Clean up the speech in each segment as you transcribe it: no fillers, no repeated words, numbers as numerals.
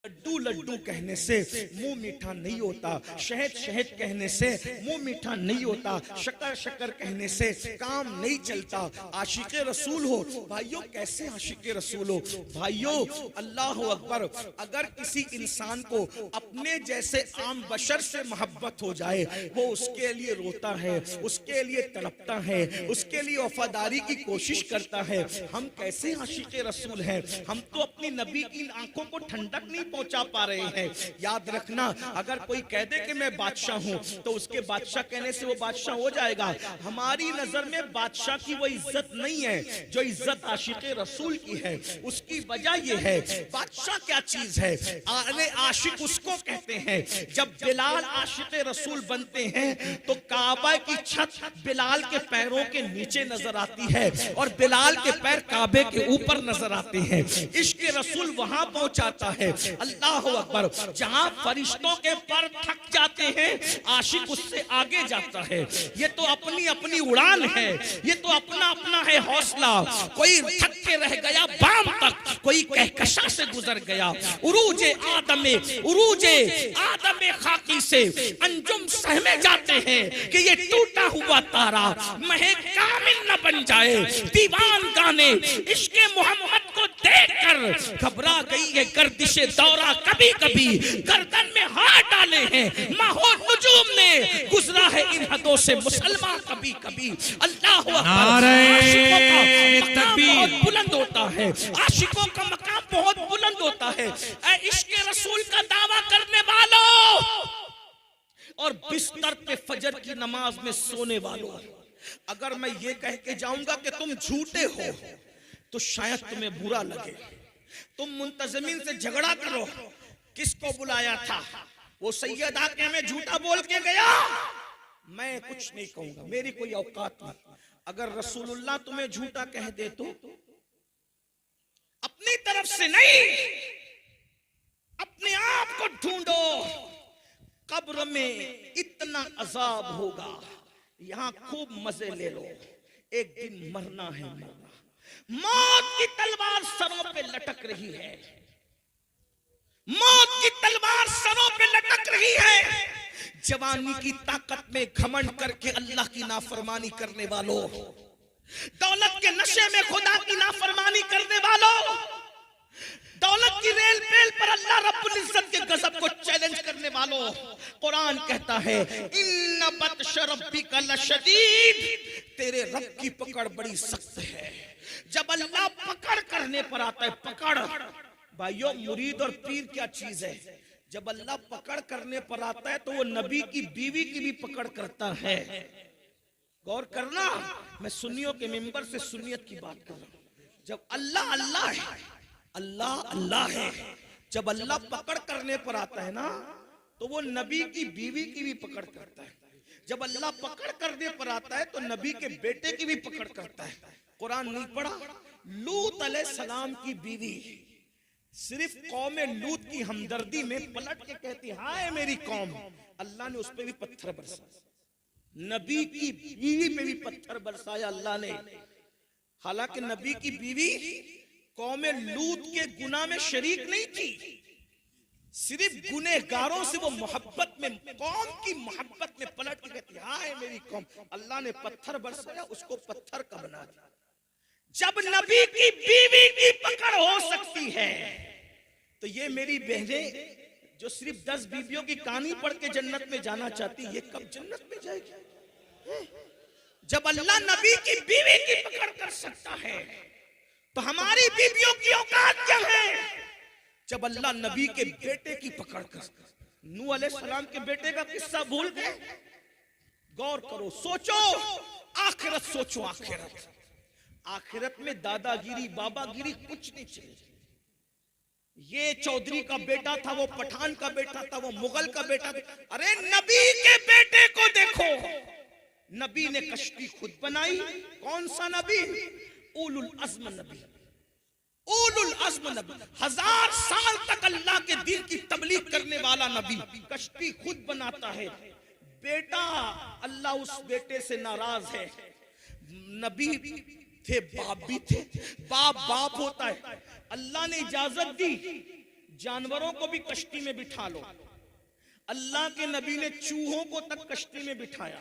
लड्डू लड्डू कहने से मुंह मीठा नहीं होता, शहद शहद कहने से मुंह मीठा नहीं होता, शक्कर शक्कर कहने से काम नहीं चलता। आशिक़े रसूल हो भाइयों, कैसे आशिक़े रसूल हो भाइयों? अल्लाह अकबर। अगर किसी इंसान को अपने जैसे आम बशर से मोहब्बत हो जाए, वो उसके लिए रोता है, उसके लिए तड़पता है, उसके लिए वफादारी की कोशिश करता है। हम कैसे आशिक़े रसूल हैं? हम तो अपनी नबी की आंखों को ठंडक नहीं पहुंचा पा रहे हैं। याद रखना, अगर कोई कह दे कि मैं बादशाह हूं तो उसके बादशाह कहने से वो बादशाह हो जाएगा। हमारी नजर में बादशाह की वो इज्जत नहीं है जो इज्जत आशिक़े रसूल की है। उसकी वजह ये है, बादशाह क्या चीज है? अरे आशिक उसको कहते हैं। जब बिलाल आशिक़े रसूल बनते हैं तो काबा की छत बिलाल के पैरों के नीचे नजर आती है और बिलाल के पैर काबे के ऊपर नजर आते हैं। इश्क रसूल वहां पहुंचाता है। अल्लाह अकबर। जहां फरिश्तों के पर थक जाते हैं, आशिक उससे आगे जाता है। ये तो अपनी अपनी उड़ान है, ये तो अपना अपना है हौसला। कोई थक के रह गया बाम तक, कोई कहकशा से गुजर गया। उरूजे आदम खाकी से अंजुम सहमे जाते हैं कि ये टूटा हुआ तारा महे कामिल न बन जाए। दीवान गाने इश्क़े मोहम्मद को देखकर घबरा गई है गर्दिशे दौरा। कभी कभी गर्दन में हाथ डाले हैं माहो हुजूम ने, गुजरा है इन हदों से मुसलमान कभी कभी। अल्लाह बहुत बुलंद होता है, आशिकों का मकाम बहुत बुलंद होता है। इश्क़े रसूल का दावा करने वालों और बिस्तर पे फजर की नमाज में सोने वालों, अगर मैं ये कह के जाऊंगा कि तुम झूठे हो तो शायद तुम्हें बुरा लगे। तुम मुंतजमीन से झगड़ा करो, किसको बुलाया था? वो सैयद आके हमें झूठा बोल के गया, मैं कुछ नहीं कहूंगा, मेरी कोई औकात नहीं। अगर रसूलुल्लाह तुम्हें झूठा कह दे तो अपनी तरफ से नहीं, अपने आप को ढूंढो। कब्र में इतना अजाब होगा, यहां खूब मजे ले लो, एक दिन मरना है मरना। मौत की तलवार सरों पे लटक रही है, मौत की तलवार सरों पे लटक रही है। जवानी की ताकत में घमंड करके अल्लाह की नाफरमानी करने वालों, दौलत के नशे में खुदा की नाफरमानी करने वालों, दौलत की रेल पेल पर अल्लाह रब्बुल इज्जत के गजब को चैलेंज करने वालों, कुरान कहता है इन्ना बत्श रब्बिका लशदीद, तेरे रब की पकड़ बड़ी सख्त है। जब अल्लाह पकड़ करने पर आता है, पकड़ भाइयों, मुरीद और पीर क्या चीज है? जब अल्लाह पकड़ करने पर आता है तो वो नबी की बीवी की भी पकड़ करता है। गौर करना, मैं सुन्नियों के मिंबर से सुन्नियत की बात कर रहा हूं। जब अल्लाह अल्लाह है, अल्लाह अल्लाह है, जब अल्लाह पकड़ करने पर आता है ना तो वो नबी की बीवी की भी पकड़ करता है। जब अल्लाह पकड़ करने पर आता है तो नबी के बेटे की भी पकड़ करता है। कुरान नहीं पढ़ा? लूत अलैहिस्सलाम की बीवी सिर्फ कौम लूत की हमदर्दी में पलट के कहती हाय मेरी कौम, अल्लाह ने उस पे भी पत्थर बरसाया, नबी की बीवी पे भी पत्थर बरसाया अल्लाह ने। हालांकि नबी की बीवी कौम लूत के गुनाह में शरीक नहीं थी, सिर्फ गुनहगारों से वो मोहब्बत में, कौम की मोहब्बत में पलट के कहती हाय मेरी कौम। अल्लाह ने पत्थर बरसाया, उसको पत्थर का बना दिया। जब नबी की बीवी की पकड़ हो सकती है तो ये मेरी बहनें जो सिर्फ 10 बीवियों की कहानी पढ़ के जन्नत में जाना चाहती, ये कब जन्नत में जाएगी? जब अल्लाह नबी की बीवी की पकड़ कर सकता है तो हमारी बीवियों की औकात क्या है? जब अल्लाह नबी के बेटे की पकड़ कर, नूह अलैहिस्सलाम के बेटे का किस्सा भूल गए? गौर करो, सोचो, आखिरत सोचो, आखिरत। आखिरत में दादागिरी बाबागिरी कुछ नहीं चलेगी। ये चौधरी का बेटा था, वो पठान का बेटा था, वो मुगल का बेटा था। अरे नबी के बेटे को देखो, नबी ने कश्ती खुद बनाई। कौन सा नबी? उलुल अज़्म नबी, उलुल अज़्म नबी, 1000 साल तक अल्लाह के दीन की तबलीग करने वाला नबी कश्ती खुद बनाता है। बेटा, अल्लाह उस बेटे से नाराज है। नबी थे, बाप भी थे, बाप बाप होता है। अल्लाह ने इजाजत दी, जानवरों को भी कश्ती में बिठा लो। अल्लाह के नबी ने चूहों को तक कश्ती में बिठाया,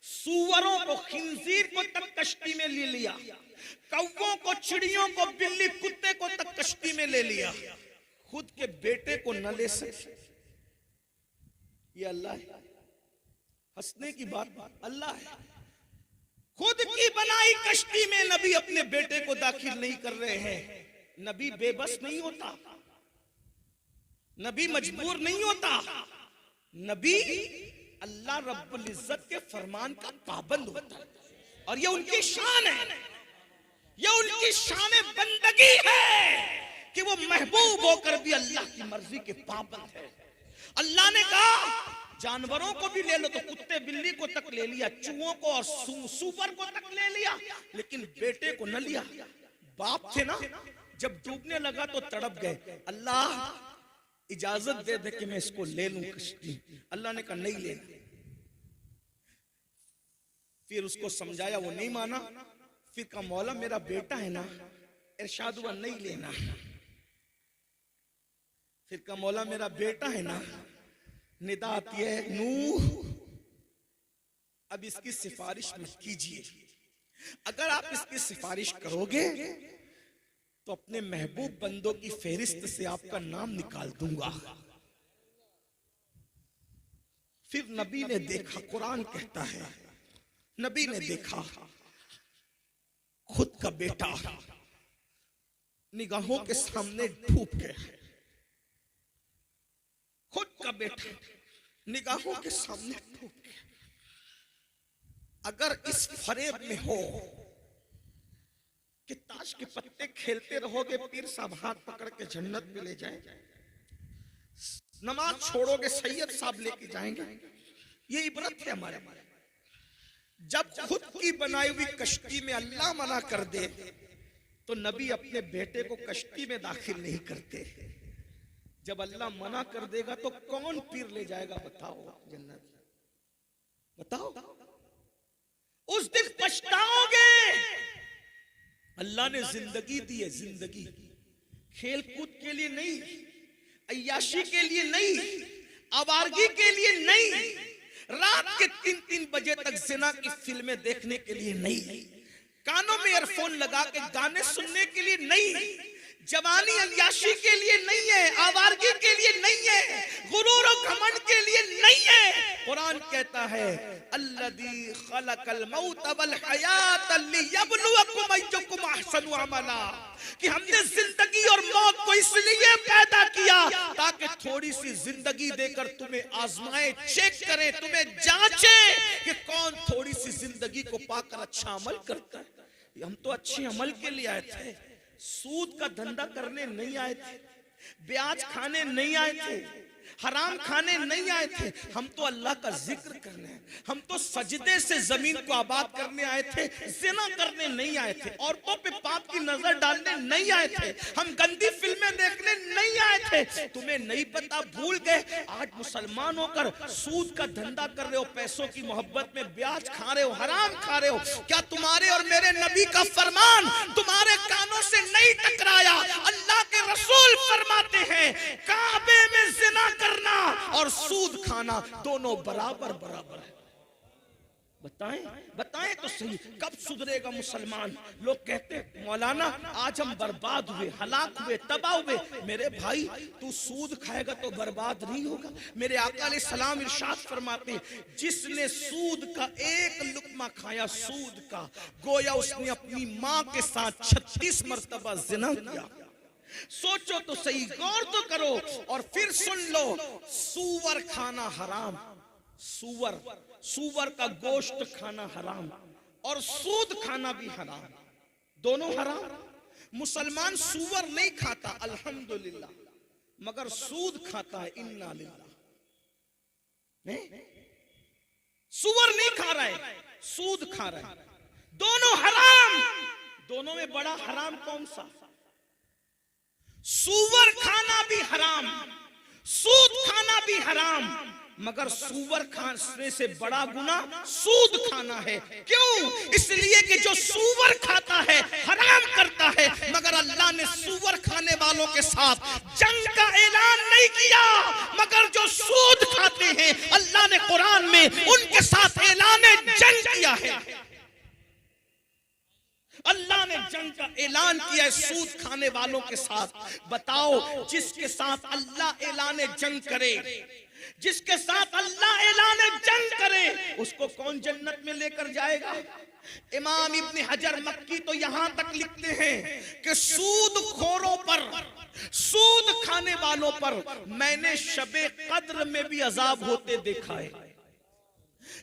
सूअरों को, खिंजीर को तक कश्ती में ले लिया, कौवों को, चिड़ियों को, बिल्ली कुत्ते को तक कश्ती में ले लिया। खुद के बेटे को न ले सके, ये अल्लाह है? हंसने की बात अल्लाह है। खुद की बनाई कश्ती में नबी अपने बेटे को दाखिल नहीं कर रहे हैं। नबी बेबस नहीं होता, नबी मजबूर नहीं होता, नबी अल्लाह रब्बुल इज्जत के फरमान का पाबंद होता है। और ये उनकी शान है, ये उनकी शान बंदगी है कि वो महबूब होकर भी अल्लाह की मर्जी के पाबंद है। अल्लाह ने कहा जानवरों को भी ले लो, तो कुत्ते बिल्ली को तक ले लिया, चूहों को और सूअर को तक ले लिया, लेकिन बेटे को न लिया। बाप थे ना, जब डूबने लगा तो तड़प गए, अल्लाह इजाजत दे दे कि मैं इसको ले लूं कश्ती। अल्लाह ने कहा नहीं लेना। फिर उसको समझाया, वो नहीं माना। फिर कहा मौला मेरा बेटा है ना, इरशाद हुआ नहीं लेना। फिर कहा मौला मेरा बेटा है ना, निदा आती है नूह अब इसकी सिफारिश मत कीजिए, अगर आप इसकी सिफारिश करोगे तो अपने महबूब बंदों की फेरिस्त से आपका नाम निकाल दूंगा। फिर नबी ने देखा, कुरान कहता है नबी ने देखा खुद का बेटा निगाहों के सामने डूब गया, खुद का बेटा निगाहों के सामने डूब गया। अगर इस फरेब में हो कि ताश के पत्ते खेलते रहोगे, पीर साहब हाथ पकड़ के जन्नत में ले जाएंगे, नमाज छोड़ोगे सैयद साहब लेके जाएंगे, ये इबरत है हमारे। जब खुद की बनाई हुई कश्ती में अल्लाह मना कर दे तो नबी अपने बेटे को कश्ती में दाखिल नहीं करते। जब अल्लाह मना कर देगा तो कौन पीर ले जाएगा बताओ जन्नत? बताओ, उस दिन पछताओगे। अल्लाह ने जिंदगी दी है, जिंदगी खेल कूद के लिए नहीं, अय्याशी के लिए नहीं, आवारगी के लिए नहीं, रात के 3-3 बजे तक जिना की फिल्में देखने के लिए नहीं, कानों में ईयरफोन लगा के गाने सुनने के लिए नहीं, जवानी अय्याशी के लिए नहीं है, आवारगी के लिए नहीं है, गुरूर और घमंड के लिए नहीं है। कुरान कहता है अल्लज़ी खलक़ल मौत वल हयात लियब्लुवकुम अय्युकुम अहसनु अमला, कि हमने जिंदगी और मौत को इसलिए पैदा किया ताकि थोड़ी सी जिंदगी देकर तुम्हें आजमाए, चेक करे, तुम्हें जांचे कि कौन थोड़ी सी जिंदगी को पाकर अच्छा अमल करता है। हम तो अच्छे अमल के लिए आए थे, सूद का धंधा करने नहीं आए थे, ब्याज खाने नहीं आए थे, हराम खाने नहीं आए थे, हम तो अल्लाह का जिक्र करने, हम तो सजदे से जमीन को आबाद करने आए थे, जिना करने नहीं आए थे, औरतों पे पाप की नजर डालने नहीं आए थे, हम गंदी फिल्में देखने नहीं आए थे। तुम्हें नहीं पता, भूल गए। आज मुसलमान होकर सूद का धंधा कर रहे हो, पैसों की मोहब्बत में ब्याज खा रहे हो, हराम खा रहे हो। क्या तुम्हारे और मेरे नबी का फरमान तुम्हारे कानों से नहीं टकराया? अल्लाह के रसूल फरमाते हैं काबे में जिना करना और सूद खाना दोनों बराबर बराबर है। बताएं बताएं तो सही, कब सुधरेगा मुसलमान? लोग कहते मौलाना आज हम बर्बाद हुए, हलाक हुए, तबाह हुए। मेरे भाई तू सूद खाएगा तो बर्बाद नहीं होगा। मेरे आका अलैहिस्सलाम इरशाद फरमाते जिसने सूद का एक लुकमा खाया, सूद का, गोया उसने अपनी माँ के साथ 36 मर्तबा जिना किया। सोचो तो सही, गौर तो करो और फिर सुन लो, सूअर खाना हराम, सूअर का गोश्त खाना हराम और सूद खाना भी हराम, दोनों हराम। मुसलमान सूअर नहीं खाता अल्हम्दुलिल्लाह, मगर सूद खाता है, इन्ना लिल्लाह। नहीं, सूअर नहीं खा रहा है, सूद खा रहा है, दोनों हराम। दोनों में बड़ा हराम कौन सा? सूअर खाना भी हराम, सूद खाना भी हराम। मगर सूअर खाने से बड़ा गुनाह सूद खाना है। क्यों? इसलिए कि जो सूअर खाता है हराम करता है, मगर अल्लाह ने सूअर खाने वालों के साथ जंग का ऐलान नहीं किया, मगर जो सूद खाते हैं अल्लाह ने कुरान में उनके साथ ऐलान जंग किया है। अल्लाह ने जंग का ऐलान किया है सूद खाने वालों के साथ। बताओ, जिसके साथ अल्लाह ऐलान जंग करे, जिसके साथ अल्लाह ऐलान जंग करे, उसको कौन जन्नत में लेकर जाएगा? इमाम इब्न हजर मक्की तो यहां तक लिखते हैं कि सूद खोरों पर, सूद खाने वालों पर मैंने शबे कद्र में भी अजाब होते देखा है।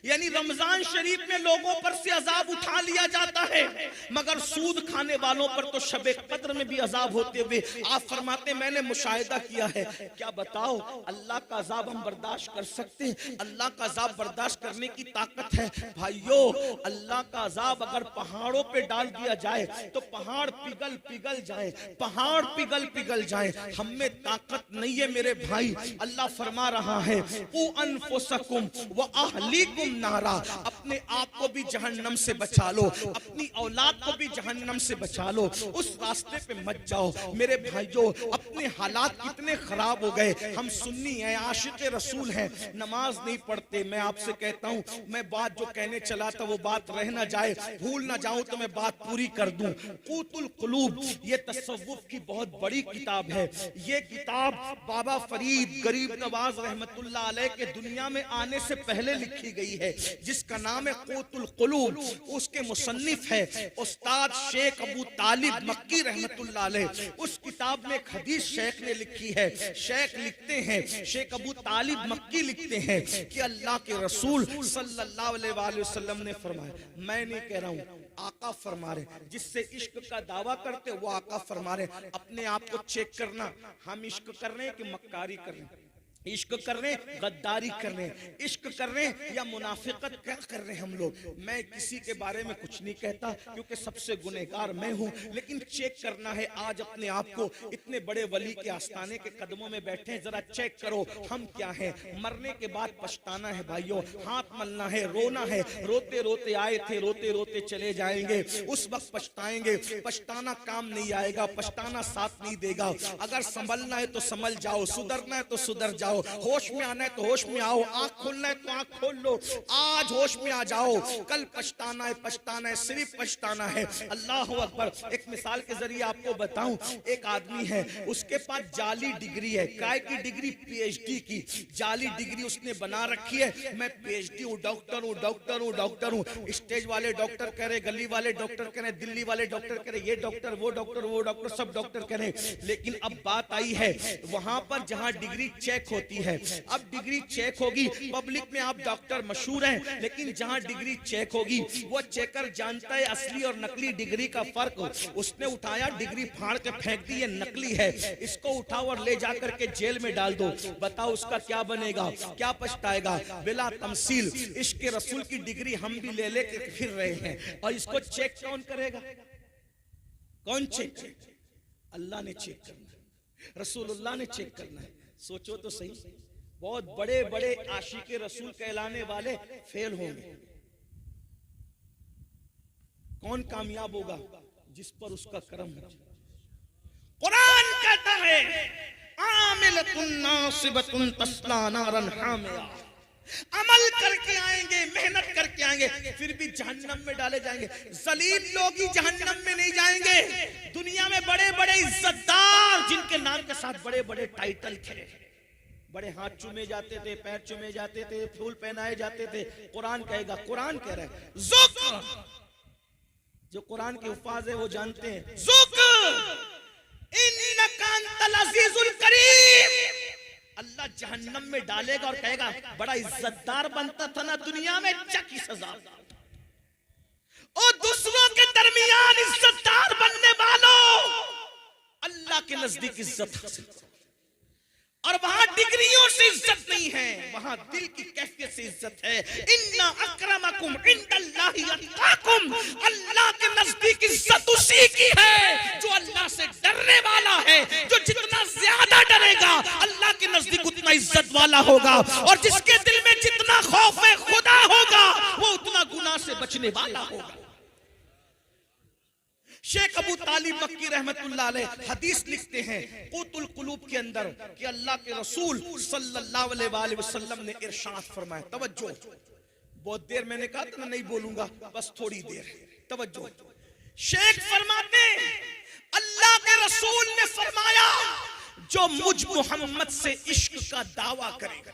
यानी रमजान शरीफ में लोगों पर से अजाब उठा लिया जाता है, मगर सूद खाने वालों पर तो शबे कद्र में भी अजाब होते हुए आप फरमाते मैंने मुशाहिदा किया है। क्या बताओ, अल्लाह का अजाब हम बर्दाश्त कर सकते हैं? अल्लाह का अजाब बर्दाश्त करने की ताकत है? भाइयों, अल्लाह का अजाब अगर पहाड़ों पे डाल दिया जाए तो पहाड़ पिघल पिघल जाए, पहाड़ पिघल पिघल जाए। हम में ताकत नहीं है मेरे भाई। अल्लाह फरमा रहा है क़ू अनफुसकुम व अहलीकुम नारा, अपने आप को भी जहन्नम से बचा लो, अपनी औलाद को भी जहन्नम से बचा लो। उस रास्ते पे मत जाओ मेरे भाइयों। अपने हालात कितने खराब हो गए। हम सुन्नी हैं, आशिक रसूल हैं, नमाज नहीं पढ़ते। मैं आपसे कहता हूँ, मैं बात जो कहने चला था वो बात रह ना जाए, भूल ना जाऊं तो मैं बात पूरी कर दूं। क़ूतुल क़ुलूब ये तसव्वुफ की बहुत बड़ी किताब है। ये किताब बाबा फरीद गरीब नवाज रहमतुल्लाह अलैह के दुनिया में आने से पहले लिखी गई है, जिसका नाम है क़ूतुल क़ुलूब। उसके मुसन्निफ है उस्ताद शेख अबू तालिब मक्की रहमतुल्लाह अलैह। उस किताब में एक हदीस शेख ने लिखी है। शेख लिखते हैं, शेख अबू तालिब मक्की लिखते हैं कि अल्लाह के रसूल सल्लल्लाहु अलैहि वसल्लम ने फरमाया, मैं नहीं कह रहा हूँ, आका फरमा रहे, जिससे इश्क का दावा करते वो आका फरमा रहे। अपने आप को चेक करना, हम इश्क कर रहे हैं कि मक्कारी कर रहे हैं, इश्क कर रहे हैं, गद्दारी कर रहे हैं, इश्क कर रहे हैं या मुनाफिकत क्या कर रहे हैं हम लोग। मैं किसी के बारे में कुछ नहीं कहता क्योंकि सबसे गुनहगार मैं हूं, लेकिन चेक करना है आज अपने आप को। इतने बड़े वली के आस्थाने के कदमों में बैठे हैं, जरा चेक करो हम क्या हैं। मरने के बाद पछताना है भाइयों, हाथ मलना है, रोना है। रोते रोते आए थे, रोते रोते चले जाएंगे, उस वक्त पछताएंगे। पछताना काम नहीं आएगा, पछताना साथ नहीं देगा। अगर संभलना है तो संभल जाओ, सुधरना है तो सुधर जाओ, होश में आना है तो होश में आओ, आंख खोलना है तो आंख खोल लो। आज होश में आ जाओ, कल पछताना है, पछताना है, सिर्फ पछताना है। अल्लाह अकबर। एक मिसाल के जरिए आपको बताऊं, एक आदमी है, उसके पास जाली डिग्री है। काय की डिग्री? पीएचडी की जाली डिग्री उसने बना रखी है। मैं पीएचडी हूँ, डॉक्टर हूँ, डॉक्टर हूँ, डॉक्टर हूँ। स्टेज वाले डॉक्टर कह रहे, गली वाले डॉक्टर कह रहे, दिल्ली वाले डॉक्टर कह रहे, ये डॉक्टर वो डॉक्टर वो डॉक्टर, सब डॉक्टर कह रहे। लेकिन अब बात आई है वहां पर जहां डिग्री चेक होती है। अब डिग्री चेक होगी, पब्लिक में आप डॉक्टर मशहूर हैं, लेकिन जहां डिग्री चेक होगी वो चेकर जानता है असली और नकली डिग्री का फर्क। उसने उठाया, डिग्री फाड़ के फेंक दी, ये नकली है, इसको उठाओ और ले जाकर के जेल में डाल दो। बताओ उसका क्या बनेगा, क्या पछताएगा? बिला तमसील इश्क रसूल की डिग्री हम भी ले लेके फिर रहे हैं, और इसको चेक कौन करेगा? कौन चेक? अल्लाह ने चेक करना है, रसूलुल्लाह ने चेक करना है। सोचो तो सही, बहुत बड़े बड़े आशिक रसूल कहलाने वाले फेल होंगे। कौन कामयाब होगा? जिस पर उसका कर्म हो। कुरान कहता है आमिलतुन नासिबतुन तस्ला नारन हामिया, अमल करके आएंगे, मेहनत करके आएंगे, फिर भी जहन्नम में डाले जाएंगे। जलील लोग ही जहन्नम में नहीं जाएंगे। दुनिया में बड़े बड़े इज्जतदार जिनके नाम के साथ बड़े बड़े टाइटल थे, बड़े हाथ चूमे जाते थे, पैर चूमे जाते थे, फूल पहनाए जाते थे। कुरान कहेगा, कुरान कह रहा है ज़ुक, जो कुरान के उफाज है वो जानते हैं, ज़ुक इन्नका अंतल अज़ीज़ुल करीम। अल्लाह जहन्नम में डालेगा और कहेगा बड़ा इज्जतदार बनता था ना दुनिया में, चकी सजा। और दूसरों के दरमियान इज्जतदार बनने वालों अल्लाह के नजदीक इज्जत हासिल, और वहां डिग्रियों से इज्जत नहीं है, वहां दिल की कैफियत से इज्जत है। इन्ना अक्रमकुम इंदल्लाहि अत्काकुम, अल्लाह के नजदीक इज्जत उसी की है जो अल्लाह से डरने वाला है। जो जितना ज्यादा डरेगा अल्लाह के नजदीक उतना इज्जत वाला होगा, और जिसके दिल में जितना खौफ है खुदा होगा वो उतना गुनाह से बचने वाला होगा। शेख अबू तालिब मक्की रहमतुल्लाह अलैह हदीस लिखते हैं क़ुतुल क़ुलूब के अंदर कि अल्लाह के रसूल सल्लल्लाहु अलैहि वसल्लम ने इरशाद फरमाया, तवज्जो, बहुत देर मैंने कहा था ना नहीं बोलूंगा, बस थोड़ी देर, तवज्जो। शेख फरमाते अल्लाह के रसूल ने फरमाया जो मुझ मोहम्मद से इश्क का दावा करेगा,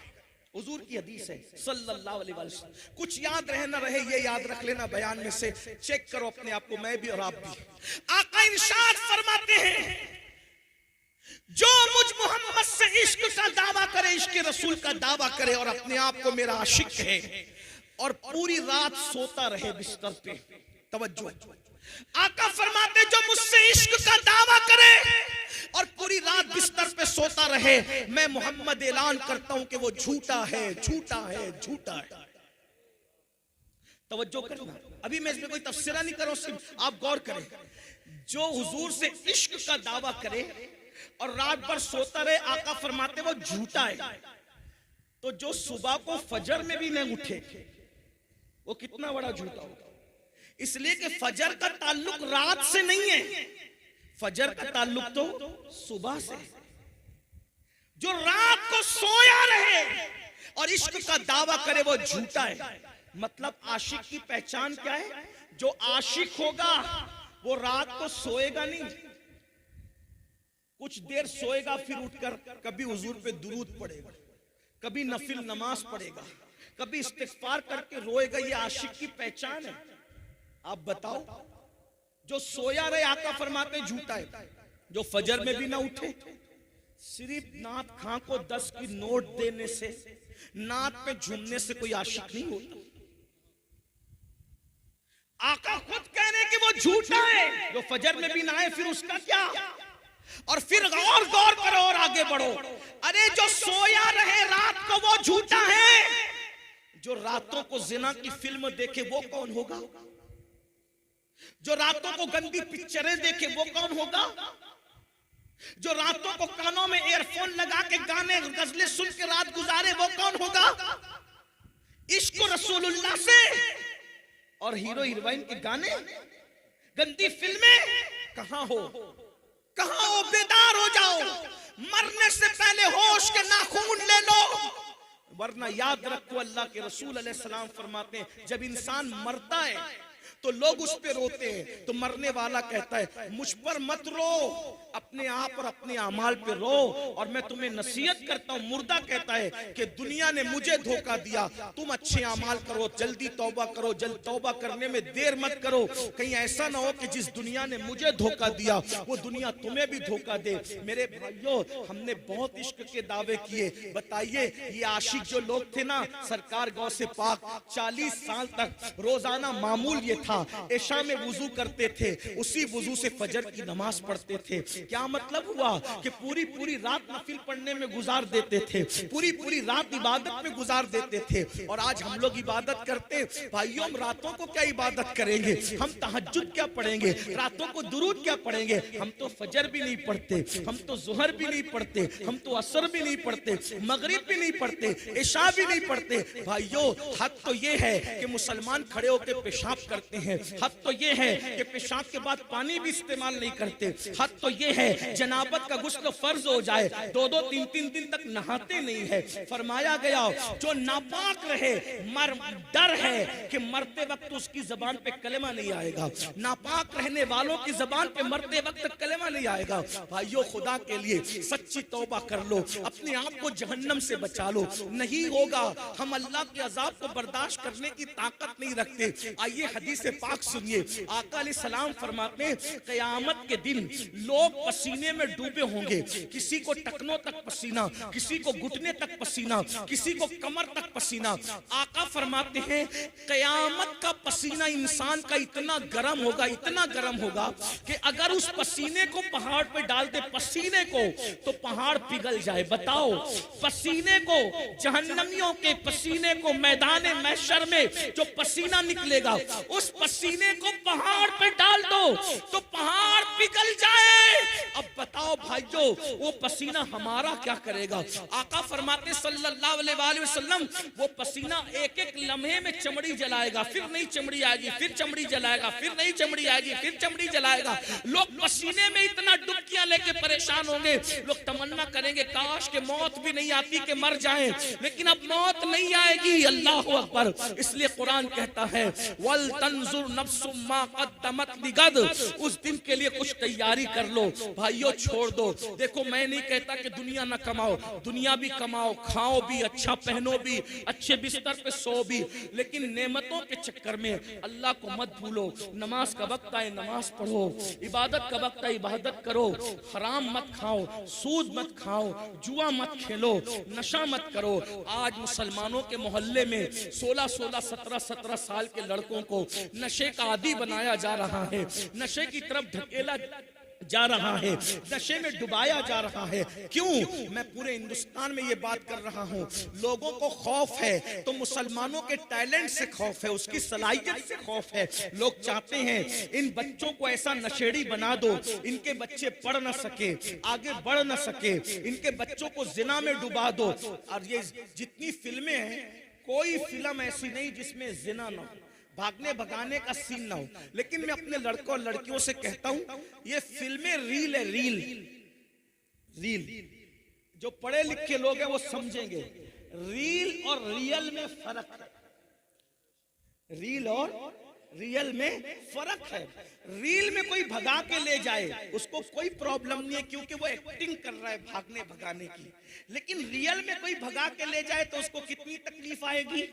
हुजूर की हदीस है सल्लल्लाहु अलैहि वसल्लम, कुछ याद रहे ना रहे ये याद रख लेना बयान में से, चेक करो अपने आप को, मैं भी और आप भी। आका इरशाद फरमाते हैं जो मुझ मोहम्मद से इश्क का दावा करे, इश्क रसूल का दावा करे और अपने आप को मेरा आशिक है और पूरी रात सोता रहे बिस्तर पे, तवज्जो, आका फरमाते जो मुझसे इश्क का दावा करे और पूरी रात बिस्तर पे सोता रहे, मैं मोहम्मद ऐलान करता हूं कि वो झूठा है, झूठा है, झूठा है। तवज्जो करना, अभी मैं इसमें कोई तफसीरा नहीं कर रहा हूं, सिर्फ आप गौर करें। जो हुजूर से इश्क का दावा करे और रात भर सोता रहे, आका फरमाते वो झूठा है। तो जो सुबह को फजर में भी नहीं उठे वो कितना बड़ा झूठा होगा। इसलिए कि फजर का ताल्लुक रात से नहीं है, फजर का ताल्लुक तो सुबह से। जो रात को सोया रहे और इश्क का दावा करे वो झूठा है। मतलब आशिक की पहचान क्या है? जो आशिक होगा वो रात को सोएगा नहीं, कुछ देर सोएगा, फिर उठकर कभी हुजूर पे दुरूद पड़ेगा, कभी नफिल नमाज पढ़ेगा, कभी इस्तिग़फ़ार करके रोएगा। ये आशिक की पहचान है। आप बताओ, जो सोया रहे आका फरमाते झूठा है। जो फजर में भी ना उठे, सिर्फ नात खां को 10 की नोट देने से, नात पे झूमने से कोई आशिक नहीं होता। आका खुद कह रहे कि वो झूठा है। जो फजर में भी ना आए फिर उसका क्या? और फिर और गौर करो और आगे बढ़ो। अरे जो सोया रहे रात को वो झूठा है। जो रातों को जिना की फिल्म देखे वो कौन होगा? जो रातों को गंदी पिक्चरें देखे वो कौन होगा? जो रातों को कानों में एयरफोन लगा के गाने गजलें सुन के रात गुजारे वो कौन होगा? इश्क रसूलुल्लाह से और हीरो हीरोइन के गाने, गंदी फिल्में कहां हो? कहां हो? बेदार हो जाओ, मरने से पहले होश के नाखून ले लो, वरना याद रखो अल्लाह के रसूल अलैहिस्सलाम फरमाते हैं जब इंसान मरता है तो लोग उस पे रोते हैं, तो मरने वाला कहता है मुझ पर मत रो, अपने आप और अपने अमाल पे रो, और मैं तुम्हें नसीहत करता हूं। मुर्दा कहता है कि दुनिया ने मुझे धोखा दिया, तुम अच्छे अमाल करो, जल्दी तौबा करो, जल्द तौबा करने में देर मत करो, कहीं ऐसा ना हो कि जिस दुनिया ने मुझे धोखा दिया वो दुनिया तुम्हें भी धोखा दे। मेरे भाइयों, हमने बहुत इश्क के दावे किए। बताइए ये आशिक जो लोग थे ना, सरकार गौसे पाक 40 साल तक रोजाना मामूल ये था, ऐशा में वुजू करते थे, उसी वुजू से फजर की नमाज पढ़ते थे। क्या मतलब हुआ कि पूरी पूरी रात नफिल पढ़ने में गुजार देते थे, पूरी पूरी रात इबादत में गुजार देते थे। और आज हम लोग इबादत करते, भाइयों हम रातों को क्या इबादत करेंगे? हम तहज्जुद क्या पढ़ेंगे? रातों को दुरूद क्या पढ़ेंगे? हम तो फजर भी नहीं पढ़ते, हम तो जुहर भी नहीं पढ़ते, हम तो असर भी नहीं पढ़ते, मगरिब भी नहीं पढ़ते, इशा भी नहीं पढ़ते। भाइयों हक तो ये है कि मुसलमान खड़े होकर पेशाब करते हैं, हद तो ये है कि पेशाब के बाद पानी भी इस्तेमाल नहीं करते, हद तो ये है जनाबत का गुस्ल फर्ज हो जाए 2-2 3-3 दिन तक नहाते नहीं है। फरमाया गया जो नापाक रहे, डर है कि मरते वक्त उसकी जबान पे कलेमा नहीं आएगा। नापाक रहने वालों की जबान पे मरते वक्त कलेमा नहीं आएगा। भाइयों खुदा के लिए सच्ची तौबा कर लो, अपने आप को जहन्नम से बचा लो। नहीं होगा, हम अल्लाह के अजाब को बर्दाश्त करने की ताकत नहीं रखते। आइए हदीस पाक सुनिए, आका अलैहिस्सलाम फरमाते हैं क़यामत के दिन लोग पसीने में डूबे होंगे, किसी को टखनों तक पसीना, किसी को घुटने तक पसीना, किसी को कमर तक पसीना। आका फरमाते हैं क़यामत का पसीना इंसान का इतना गर्म होगा, इतना गर्म होगा कि अगर उस पसीने को पहाड़ पे डाल दे, पसीने को, तो पहाड़ पिघल जाए। बताओ, पसीने को, जहन्नमियों के पसीने को मैदान महशर में जो पसीना निकलेगा, उस पसीने को पहाड़ पे डाल दो तो पहाड़ पिघल जाए। अब बताओ भाइयों, वो पसीना हमारा क्या करेगा? आका फरमाते सल्लल्लाहु अलैहि वसल्लम, वो पसीना एक एक लम्हे में चमड़ी जलाएगा, फिर नई चमड़ी आएगी, फिर चमड़ी जलाएगा, फिर नई चमड़ी आएगी, फिर चमड़ी जलाएगा। लोग पसीने में इतना डुबकियां लेके परेशान होंगे, लोग तमन्ना करेंगे काश के मौत भी नहीं आती कि मर जाएं, लेकिन अब मौत नहीं आएगी। अल्लाहु अकबर। इसलिए कुरान कहता है वल तंजुर नफ्सुम मा क़द्दमत लिगद, उस दिन के लिए कुछ तैयारी कर लो। भाइयों छोड़ दो। देखो मैं नहीं कहता कि दुनिया ना कमाओ, दुनिया भी कमाओ, खाओ भी, अच्छा पहनो भी, अच्छे बिस्तर पे सो भी, लेकिन नेमतों के चक्कर में अल्लाह को मत भूलो। नमाज का वक्त आए नमाज पढ़ो, इबादत का वक्त आए इबादत करो, हराम मत खाओ, सूद मत खाओ, जुआ मत खेलो, नशा मत करो। आज मुसलमानों के मोहल्ले में 16-16, 17-17 साल के लड़कों को नशे का आदी बनाया जा रहा है, नशे की तरफ ढकेला जा रहा है, नशे में डुबाया जा रहा है। क्यों? मैं पूरे हिंदुस्तान में ये बात कर रहा हूँ। लोगों को खौफ है तो मुसलमानों के टैलेंट से खौफ है, उसकी सलाहियत से खौफ है। लोग चाहते हैं इन बच्चों को ऐसा नशेड़ी बना दो, इनके बच्चे पढ़ न सके, आगे बढ़ न सके, इनके बच्चों को जिना में डुबा दो। और ये जितनी फिल्में हैं, कोई फिल्म ऐसी नहीं जिसमें जिना ना हो, भागने भगाने का सीन ना हो। लेकिन मैं अपने लड़कों और लड़कियों से कहता हूं, ये फिल्में रील है, रील रील। जो पढ़े लिखे लोग हैं वो समझेंगे, रील और रियल में फर्क है। रील और रियल में फर्क है। रील में कोई भगा के ले जाए उसको कोई प्रॉब्लम नहीं है, क्योंकि वो एक्टिंग कर रहा है भागने भगाने की। लेकिन रियल में कोई भगा के ले जाए तो उसको कितनी तकलीफ आएगी।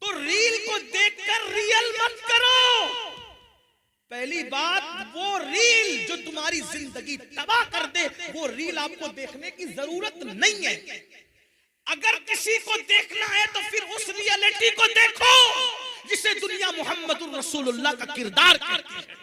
तो रील को देखकर रियल मत करो। पहली बात, वो रील जो तुम्हारी जिंदगी तबाह कर दे, वो रील आपको देखने की जरूरत नहीं है। अगर किसी को देखना है तो फिर उस रियलिटी को देखो जिसे दुनिया मोहम्मदुर रसूलुल्लाह का किरदार करती है।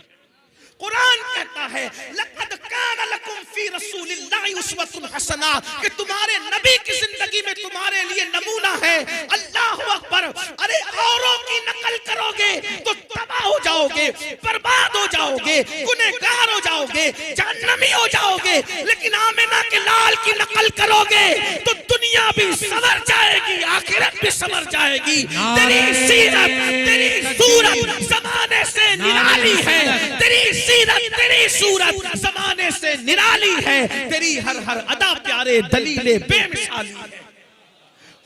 कुरान कहता है लक़द कान लकुम फी रसूलिल्लाहि उस्वतुन हसना, कि तुम्हारे नबी की जिंदगी में तुम्हारे लिए नमूना है। अल्लाहु अकबर। अरे औरों की नकल करोगे तो तबाह हो जाओगे, बर्बाद हो जाओगे, गुनहगार हो जाओगे, जहन्नमी हो जाओगे। लेकिन आमिना के लाल की नकल करोगे तो दुनिया भी संवर जाएगी, आखिरत भी संवर जाएगी। तेरी सीरत, तेरी सूरत ज़माने से निराली है, तेरी सीरत, तेरी सूरत ज़माने से निराली है, तेरी हर हर अदा प्यारे दलीले बेमिसाली है।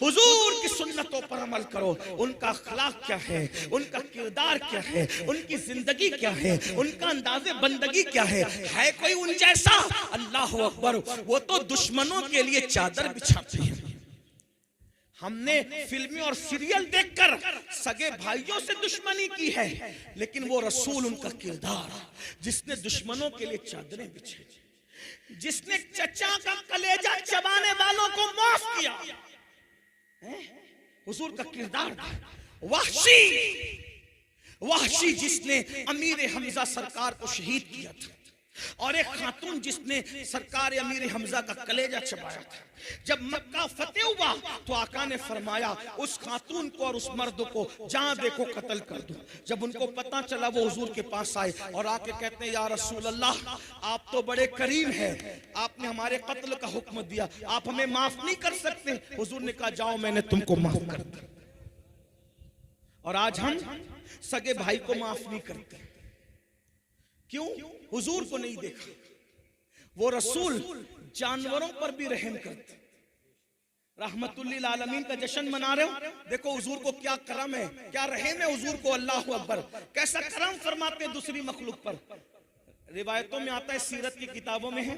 हुजूर की सुन्नतों पर अमल करो। उनका अखलाक क्या है, उनका किरदार क्या है, उनकी जिंदगी क्या है, उनका अंदाज़े बंदगी क्या है कोई उन जैसा? अल्लाह अकबर। वो तो दुश्मनों के लिए चादर बिछाते हैं। हमने फिल्में और सीरियल देखकर सगे भाइयों से दुश्मनी की है, लेकिन वो रसूल, उनका किरदार, जिसने दुश्मनों के लिए चादरें बिछाई, जिसने चचा का कलेजा चबाने वालों को माफ किया, हुजूर का किरदार। वहशी जिसने अमीर हमजा सरकार को शहीद किया था, और एक खातून जिसने सरकार अमीर हमजा का कलेजा चबाया था। जब मक्का फतेह हुआ तो आका ने फरमाया उस खातून को और उस मर्द को जहां देखो कत्ल कर दो। जब उनको पता चला वो हुजूर के पास आए और आके कहते हैं या रसूल अल्लाह, आप तो बड़े करीम हैं, आपने हमारे कत्ल का हुक्म दिया, आप हमें माफ नहीं कर सकते? हुजूर ने कहा जाओ मैंने तुमको माफ कर दिया। और आज हम सगे भाई को माफ नहीं करते। क्यों? हुजूर को नहीं देखा। वो रसूल जानवरों पर भी रहम करते। रहमतुल्लिल आलमीन का जश्न मना रहे हो, देखो हुजूर को क्या करम है, क्या रहम है हुजूर को। अल्लाहु अकबर। कैसा करम फरमाते हैं दूसरी मखलूक पर। रिवायतों में आता है, सीरत की किताबों में है,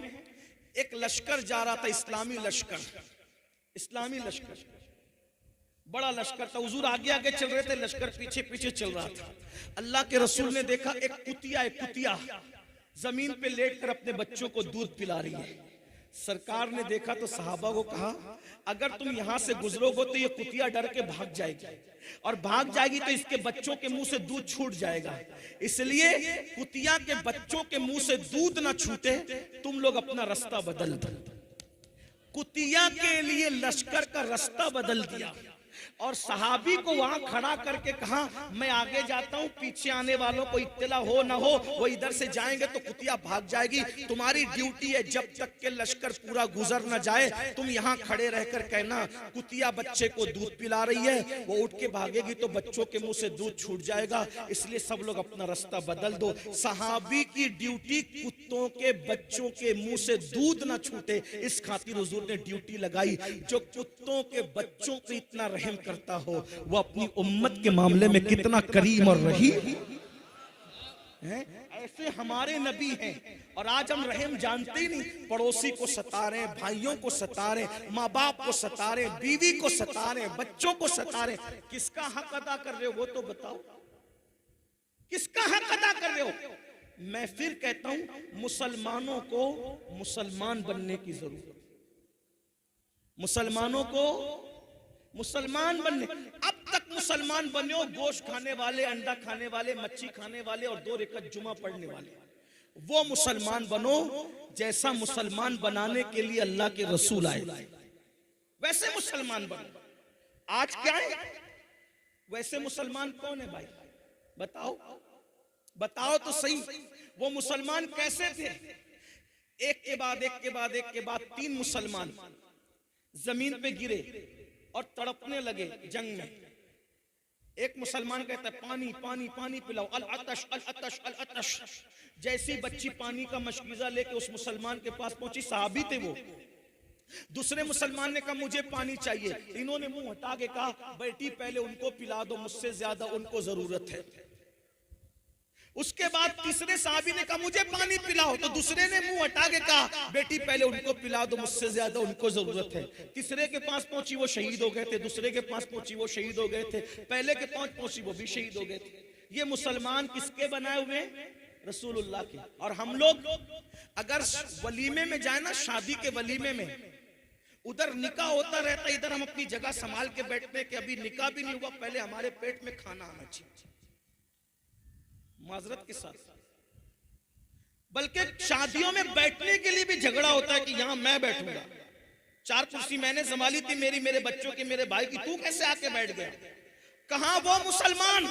एक लश्कर जा रहा था, इस्लामी लश्कर, इस्लामी लश्कर, बड़ा लश्कर था। हुजूर आगे आगे चल रहे थे, लश्कर पीछे पीछे चल रहा था। अल्लाह के रसूल ने देखा एक कुतिया जमीन पे लेटकर अपने बच्चों को दूध पिला रही है। सरकार ने देखा तो सहाबा को कहा अगर तुम यहां से गुजरोगे तो ये कुतिया डर के भाग जाएगी, और भाग जाएगी तो इसके बच्चों के मुंह से दूध छूट जाएगा। इसलिए कुतिया के बच्चों के मुंह से दूध ना छूटे, तुम लोग अपना रास्ता बदल दो। कुतिया के लिए लश्कर का रास्ता बदल दिया। और सहाबी को वहां खड़ा करके कहा, मैं आगे जाता हूं, पीछे आने वालों को इत्तला हो ना हो, वो इधर से जाएंगे तो कुतिया भाग जाएगी। तुम्हारी ड्यूटी है जब तक के लश्कर पूरा गुजर ना जाए, तुम यहाँ खड़े रहकर कहना कुतिया बच्चे को दूध पिला रही है, वो उठ के भागेगी तो बच्चों के मुंह से दूध छूट जाएगा, इसलिए सब लोग अपना रास्ता बदल दो। सहाबी की ड्यूटी कुत्तों के बच्चों के मुंह से दूध ना छूटे, इस खातिर हुजूर ने ड्यूटी लगाई। जो कुत्तों के बच्चों पे इतना रहम करता हो, वो अपनी उम्मत के मामले में कितना करीम और रहीम है। ऐसे हमारे नबी हैं। और आज हम रहम जानते ही नहीं, पड़ोसी को सता रहे, भाइयों को सता रहे, माँ बाप को सता रहे, बीवी को सता रहे, बच्चों को सता रहे। किसका हक अदा कर रहे हो वो तो बताओ, किसका हक अदा कर रहे हो? मैं फिर कहता हूं, मुसलमानों को मुसलमान बनने की जरूरत, मुसलमानों को मुसलमान बनने। अब तक मुसलमान बने हो गोश्त खाने वाले, अंडा खाने वाले, मच्छी खाने वाले और 2 रकात जुमा पढ़ने वाले, वो मुसलमान बनो जैसा मुसलमान बनाने के लिए अल्लाह के रसूल आए, वैसे मुसलमान बनो। आज क्या है, वैसे मुसलमान कौन है भाई? बताओ, बताओ तो सही। वो मुसलमान कैसे थे? एक के बाद एक के बाद एक के बाद 3 मुसलमान जमीन पे गिरे और तड़पने लगे जंग में। एक मुसलमान कहता है पानी पानी पानी पिलाओ, अल अतश अल अतश अल अतश। जैसी बच्ची पानी का मशकीजा लेके उस मुसलमान के पास पहुंची, सहाबी थे वो। दूसरे मुसलमान ने कहा मुझे पानी चाहिए, इन्होंने मुंह हटा के कहा बेटी पहले उनको पिला दो, मुझसे ज्यादा उनको जरूरत है। उसके बाद तीसरे साहबी ने कहा मुझे पानी पिलाओ, तो दूसरे ने मुंह हटा के कहा बेटी पहले उनको पिला दो, मुझसे ज्यादा उनको जरूरत है। तीसरे के पास पहुंची वो शहीद हो गए थे, दूसरे के पास पहुंची वो शहीद हो गए थे, पहले के पास पहुंची वो भी शहीद हो गए थे। ये मुसलमान किसके बनाए हुए? रसूलुल्लाह के। और हम लोग अगर वलीमे में जाए ना, शादी के वलीमे में, उधर निकाह होता रहता, इधर हम अपनी जगह संभाल के बैठते कि अभी निकाह भी नहीं हुआ, पहले हमारे पेट में खाना आना चाहिए, माजरत के साथ। बल्कि शादियों में बैठने के लिए भी झगड़ा होता है कि यहां मैं बैठूंगा, 4 कुर्सी मैंने संभाली थी मेरी, मेरे बच्चों की, मेरे भाई की, तू कैसे आके बैठ गया? कहां वो मुसलमान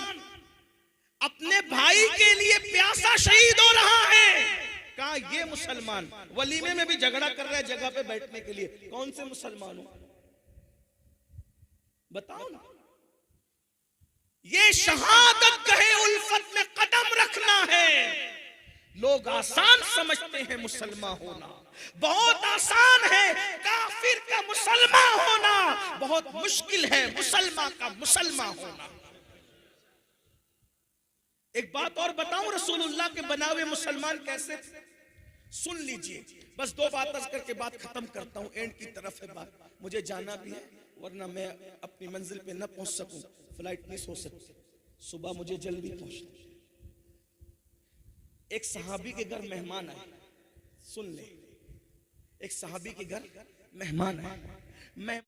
अपने भाई के लिए प्यासा शहीद हो रहा है, कहां ये मुसलमान वलीमे में भी झगड़ा कर रहा है जगह पे बैठने के लिए? कौन से मुसलमान हो बताओ ना। ये शहादत कहे उल्फत में कदम रखना है। लोग आसान समझते हैं मुसलमान होना, बहुत आसान है। काफिर का मुसलमान होना बहुत मुश्किल है, मुसलमान का मुसलमान होना। एक बात और बताऊं, रसूलुल्लाह के बनाए मुसलमान कैसे थे? सुन लीजिए, बस 2 बात अर्ज करके बात खत्म करता हूं, एंड की तरफ है बात, मुझे जाना भी है वरना मैं अपनी मंजिल पे न पहुंच सकूं, फ्लाइट मिस हो सकती, सुबह मुझे जल्दी पहुंचना। एक सहाबी के घर मेहमान आए, सुन ले, एक सहाबी के घर मेहमान आए।